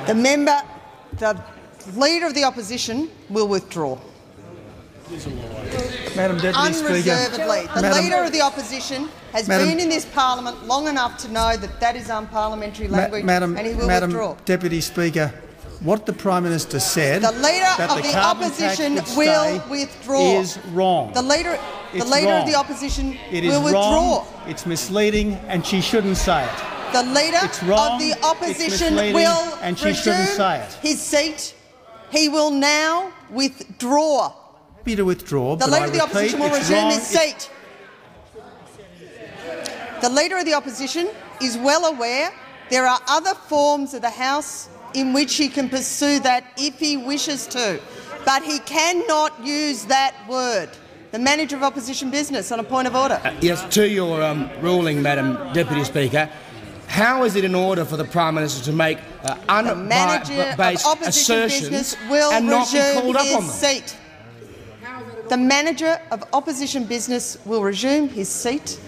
The Leader of the Opposition will withdraw. Madam Deputy Unreservedly. Speaker. The Leader of the Opposition has been in this parliament long enough to know that that is unparliamentary language, and he will withdraw. Madam Deputy Speaker, what the Prime Minister said, the Leader of the Opposition will withdraw. Is wrong. The Leader of the Opposition will withdraw. It's misleading, and she shouldn't say it. The Leader of the Opposition will resume his seat. He will now withdraw. To withdraw, the Leader of the Opposition will resume his seat. The Leader of the Opposition is well aware there are other forms of the House in which he can pursue that if he wishes to, but he cannot use that word. The Manager of Opposition Business, on a point of order. Yes, to your ruling, Madam Deputy Speaker. How is it in order for the Prime Minister to make unbiased assertions and not be called up on them? Seat. The Manager of Opposition Business will resume his seat.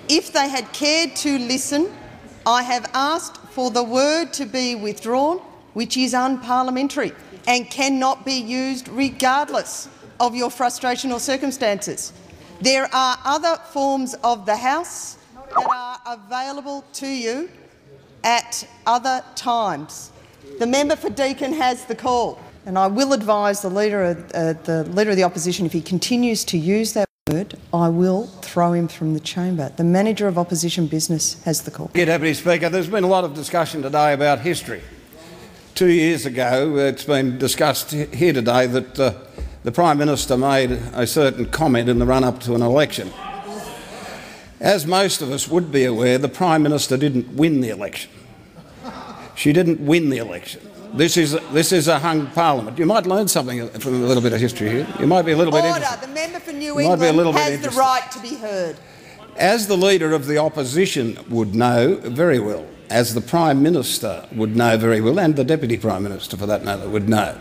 If they had cared to listen, I have asked for the word to be withdrawn, which is unparliamentary and cannot be used regardless of your frustration or circumstances. There are other forms of the House that are available to you at other times. The member for Deakin has the call, and I will advise the Leader of the Opposition, if he continues to use that word, I will throw him from the chamber. The Manager of Opposition Business has the call. Deputy Speaker, there's been a lot of discussion today about history. 2 years ago, it's been discussed here today that the Prime Minister made a certain comment in the run-up to an election. As most of us would be aware, the Prime Minister didn't win the election. She didn't win the election. This is a hung parliament. You might learn something from a little bit of history here. You might be a little bit interested. The member for New England has the right to be heard. As the Leader of the Opposition would know very well, as the Prime Minister would know very well, and the Deputy Prime Minister for that matter would know,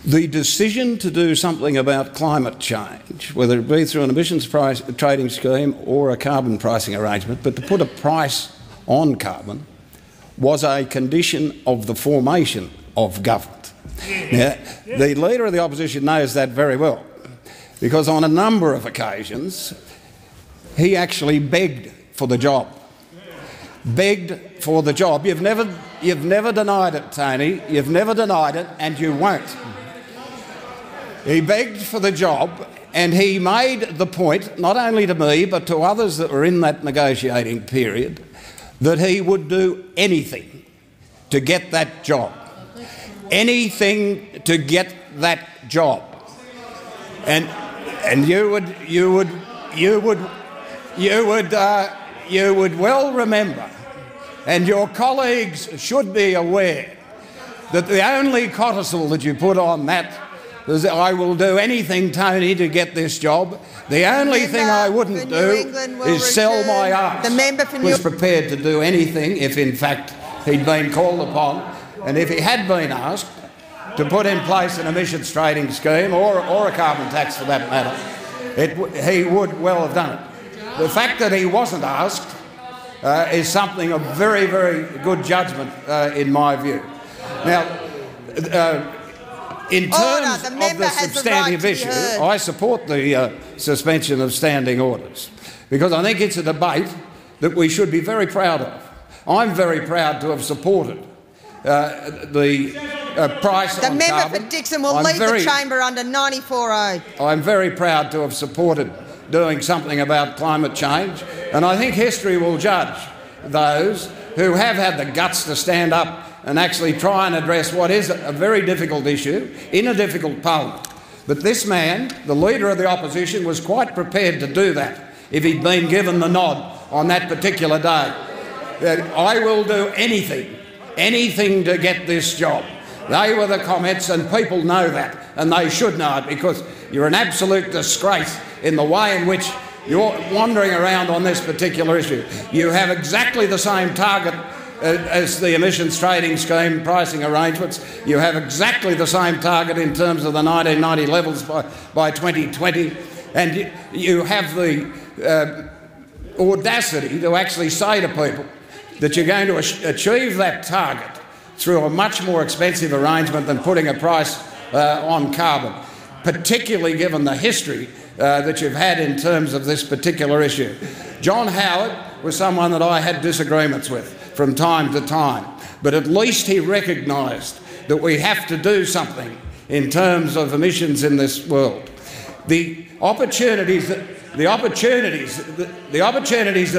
the decision to do something about climate change, whether it be through an emissions trading scheme or a carbon pricing arrangement, but to put a price on carbon, was a condition of the formation of government. Now, the Leader of the Opposition knows that very well, because on a number of occasions he actually begged for the job. Begged for the job. You've never denied it, Tony. You've never denied it, and you won't. He begged for the job, and he made the point, not only to me but to others that were in that negotiating period, that he would do anything to get that job. Anything to get that job. And you would well remember, and your colleagues should be aware, that the only codicil that you put on that was, I will do anything, Tony, to get this job. The only thing I wouldn't do is sell my arse. The member for was prepared to do anything if, in fact, he'd been called upon, and if he had been asked to put in place an emissions trading scheme or a carbon tax for that matter, he would well have done it. The fact that he wasn't asked is something of very, very good judgment in my view. Now, in terms of the substantive issue, I support the suspension of standing orders, because I think it's a debate that we should be very proud of. I'm very proud to have supported the price on carbon. The member for Dixon will leave the chamber under 94A. I'm very proud to have supported doing something about climate change, and I think history will judge those who have had the guts to stand up and actually try and address what is a very difficult issue in a difficult parliament. But this man, the Leader of the Opposition, was quite prepared to do that if he'd been given the nod on that particular day. I will do anything to get this job. They were the comments, and people know that, and they should know it, because you're an absolute disgrace in the way in which you're wandering around on this particular issue. You have exactly the same target as the emissions trading scheme pricing arrangements. You have exactly the same target in terms of the 1990 levels by 2020, and you have the audacity to actually say to people that you're going to achieve that target through a much more expensive arrangement than putting a price on carbon, particularly given the history that you've had in terms of this particular issue. John Howard was someone that I had disagreements with from time to time, but at least he recognised that we have to do something in terms of emissions in this world. The opportunities that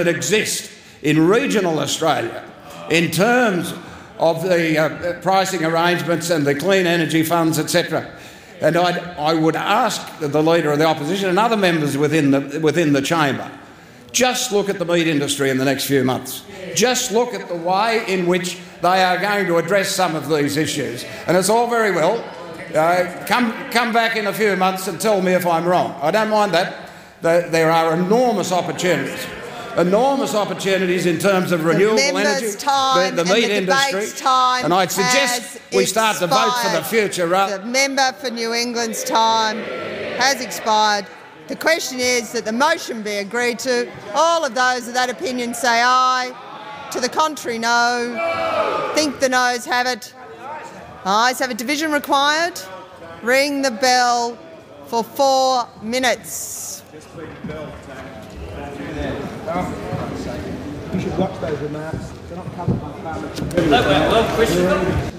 exist in regional Australia in terms of the pricing arrangements and the clean energy funds, etc. And I would ask the Leader of the Opposition and other members within the chamber, just look at the meat industry in the next few months. Just look at the way in which they are going to address some of these issues. And it's all very well. Come back in a few months and tell me if I'm wrong. I don't mind that. There are enormous opportunities in terms of renewable energy, the meat industry, and I'd suggest we start to vote for the future. The member for New England's time has expired. The question is that the motion be agreed to. All of those of that opinion say aye. To the contrary, no. Think the noes have it. Ayes have it. Division required. Ring the bell for 4 minutes. You should watch those remarks. They're not covered by parliament.